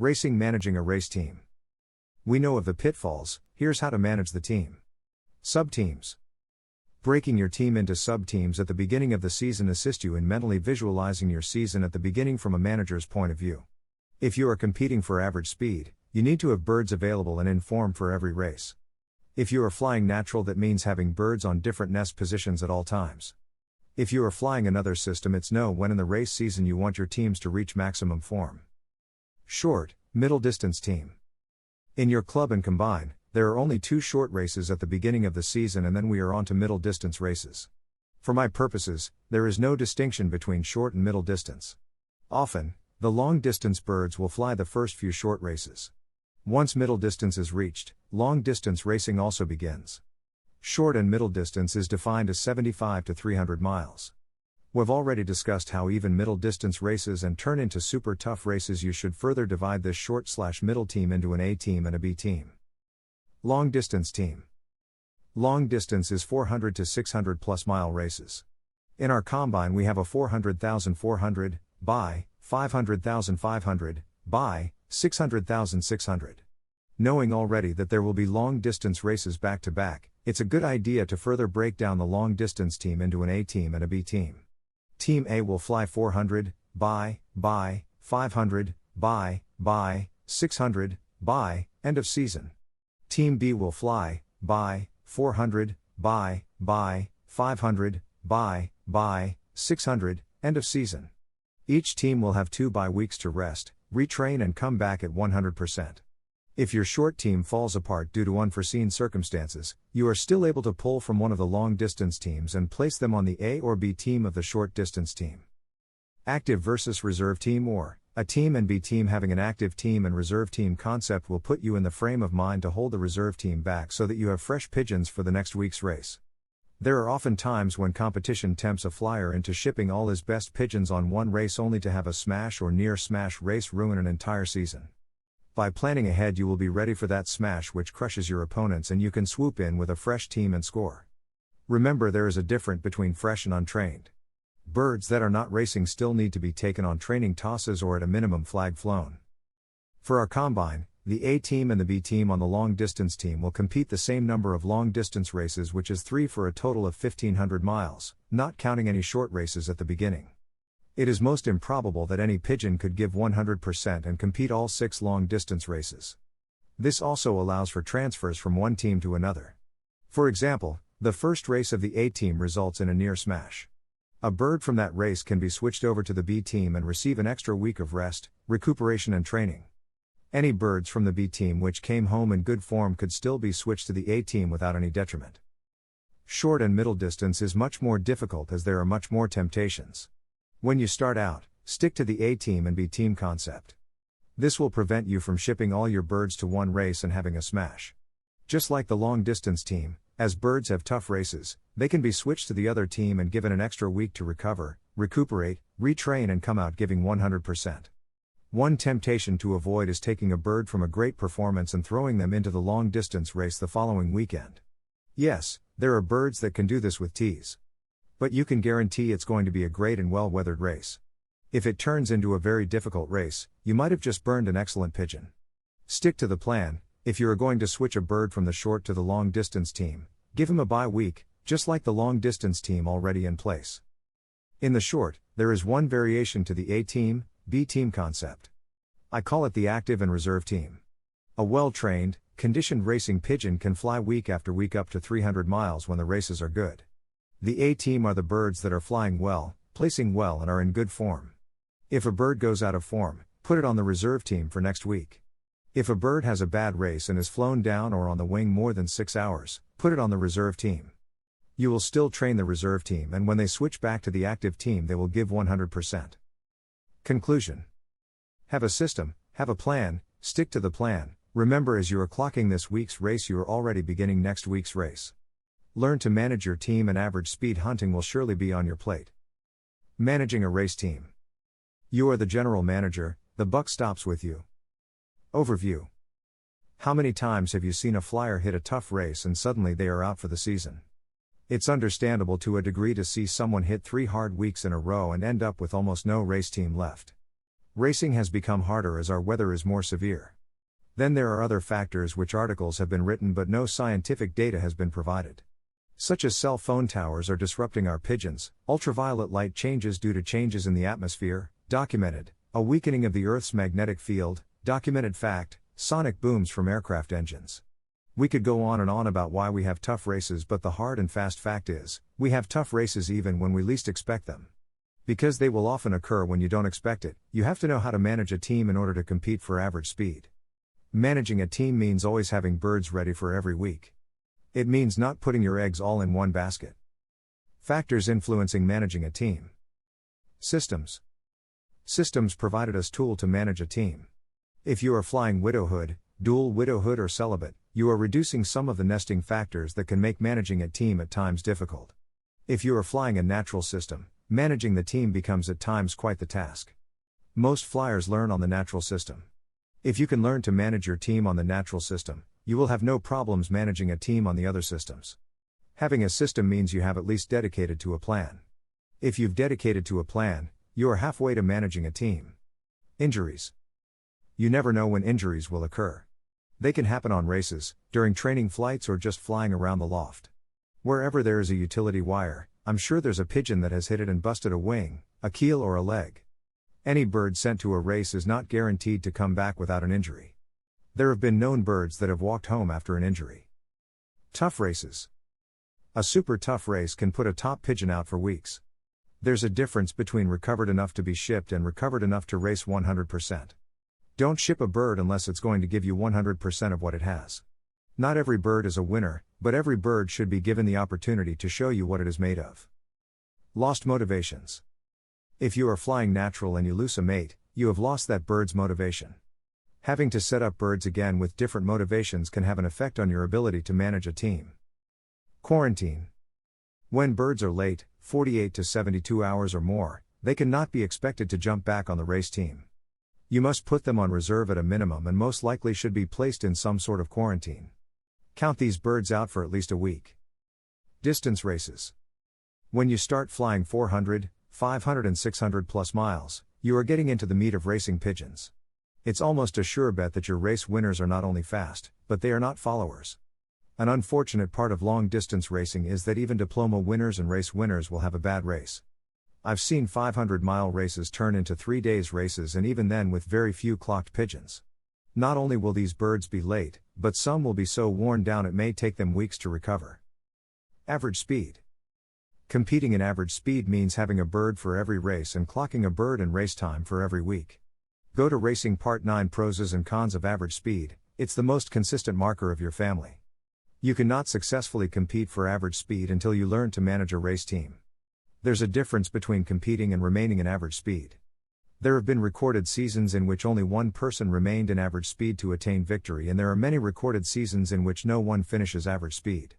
Racing. Managing a race team. We know of the pitfalls, here's how to manage the team. Sub-teams. Breaking your team into sub-teams at the beginning of the season assist you in mentally visualizing your season at the beginning from a manager's point of view. If you are competing for average speed, you need to have birds available and in form for every race. If you are flying natural, that means having birds on different nest positions at all times. If you are flying another system, it's know when in the race season you want your teams to reach maximum form. Short, middle distance team. In your club and combine, there are only 2 short races at the beginning of the season, and then we are on to middle distance races. For my purposes, there is no distinction between short and middle distance. Often, the long distance birds will fly the first few short races. Once middle distance is reached, long distance racing also begins. Short and middle distance is defined as 75 to 300 miles. We've already discussed how even middle distance races and turn into super tough races. You should further divide this short/middle team into an A team and a B team. Long distance team. Long distance is 400 to 600 plus mile races. In our combine we have a 400,400, by, 500,500, by, 600,600. Knowing already that there will be long distance races back to back, it's a good idea to further break down the long distance team into an A team and a B team. Team A will fly 400, by, 500, by, 600, by, end of season. Team B will fly, by, 400, by, 500, by, 600, end of season. Each team will have 2 bye weeks to rest, retrain and come back at 100%. If your short team falls apart due to unforeseen circumstances, you are still able to pull from one of the long distance teams and place them on the A or B team of the short distance team. Active versus reserve team, or a team and B team. Having an active team and reserve team concept will put you in the frame of mind to hold the reserve team back so that you have fresh pigeons for the next week's race. There are often times when competition tempts a flyer into shipping all his best pigeons on one race only to have a smash or near smash race ruin an entire season. By planning ahead you will be ready for that smash which crushes your opponents, and you can swoop in with a fresh team and score. Remember, there is a difference between fresh and untrained. Birds that are not racing still need to be taken on training tosses or at a minimum flag flown. For our combine, the A team and the B team on the long distance team will compete the same number of long distance races, which is 3 for a total of 1,500 miles, not counting any short races at the beginning. It is most improbable that any pigeon could give 100% and compete all 6 long distance races. This also allows for transfers from one team to another. For example, the first race of the A team results in a near smash. A bird from that race can be switched over to the B team and receive an extra week of rest, recuperation and training. Any birds from the B team which came home in good form could still be switched to the A team without any detriment. Short and middle distance is much more difficult as there are much more temptations. When you start out, stick to the A team and B team concept. This will prevent you from shipping all your birds to one race and having a smash. Just like the long distance team, as birds have tough races, they can be switched to the other team and given an extra week to recover, recuperate, retrain and come out giving 100%. One temptation to avoid is taking a bird from a great performance and throwing them into the long distance race the following weekend. Yes, there are birds that can do this with teas. But you can guarantee it's going to be a great and well-weathered race. If it turns into a very difficult race, you might have just burned an excellent pigeon. Stick to the plan. If you are going to switch a bird from the short to the long distance team, give him a bye week, just like the long distance team already in place. In the short, there is one variation to the A team, B team concept. I call it the active and reserve team. A well-trained, conditioned racing pigeon can fly week after week up to 300 miles when the races are good. The A team are the birds that are flying well, placing well and are in good form. If a bird goes out of form, put it on the reserve team for next week. If a bird has a bad race and is flown down or on the wing more than 6 hours, put it on the reserve team. You will still train the reserve team, and when they switch back to the active team they will give 100%. Conclusion. Have a system, have a plan, stick to the plan. Remember, as you are clocking this week's race you are already beginning next week's race. Learn to manage your team and average speed hunting will surely be on your plate. Managing a race team. You are the general manager, the buck stops with you. Overview. How many times have you seen a flyer hit a tough race and suddenly they are out for the season? It's understandable to a degree to see someone hit 3 hard weeks in a row and end up with almost no race team left. Racing has become harder as our weather is more severe. Then there are other factors which articles have been written but no scientific data has been provided. Such as cell phone towers are disrupting our pigeons, ultraviolet light changes due to changes in the atmosphere, documented, a weakening of the Earth's magnetic field, documented fact, sonic booms from aircraft engines. We could go on and on about why we have tough races, but the hard and fast fact is, we have tough races even when we least expect them. Because they will often occur when you don't expect it, you have to know how to manage a team in order to compete for average speed. Managing a team means always having birds ready for every week. It means not putting your eggs all in one basket. Factors influencing managing a team. Systems. Systems provided us tool to manage a team. If you are flying widowhood, dual widowhood or celibate, you are reducing some of the nesting factors that can make managing a team at times difficult. If you are flying a natural system, managing the team becomes at times quite the task. Most flyers learn on the natural system. If you can learn to manage your team on the natural system, you will have no problems managing a team on the other systems. Having a system means you have at least dedicated to a plan. If you've dedicated to a plan, you are halfway to managing a team. Injuries. You never know when injuries will occur. They can happen on races, during training flights, or just flying around the loft. Wherever there is a utility wire, I'm sure there's a pigeon that has hit it and busted a wing, a keel, or a leg. Any bird sent to a race is not guaranteed to come back without an injury. There have been known birds that have walked home after an injury. Tough races. A super tough race can put a top pigeon out for weeks. There's a difference between recovered enough to be shipped and recovered enough to race 100%. Don't ship a bird unless it's going to give you 100% of what it has. Not every bird is a winner, but every bird should be given the opportunity to show you what it is made of. Lost motivations. If you are flying natural and you lose a mate, you have lost that bird's motivation. Having to set up birds again with different motivations can have an effect on your ability to manage a team. Quarantine. When birds are late, 48 to 72 hours or more, they cannot be expected to jump back on the race team. You must put them on reserve at a minimum and most likely should be placed in some sort of quarantine. Count these birds out for at least a week. Distance races. When you start flying 400, 500 and 600 plus miles, you are getting into the meat of racing pigeons. It's almost a sure bet that your race winners are not only fast, but they are not followers. An unfortunate part of long-distance racing is that even diploma winners and race winners will have a bad race. I've seen 500-mile races turn into 3 days races, and even then with very few clocked pigeons. Not only will these birds be late, but some will be so worn down it may take them weeks to recover. Average speed. Competing in average speed means having a bird for every race and clocking a bird in race time for every week. Go to Racing Part 9 Pros and Cons of Average Speed. It's the most consistent marker of your family. You cannot successfully compete for average speed until you learn to manage a race team. There's a difference between competing and remaining in average speed. There have been recorded seasons in which only one person remained in average speed to attain victory, and there are many recorded seasons in which no one finishes average speed.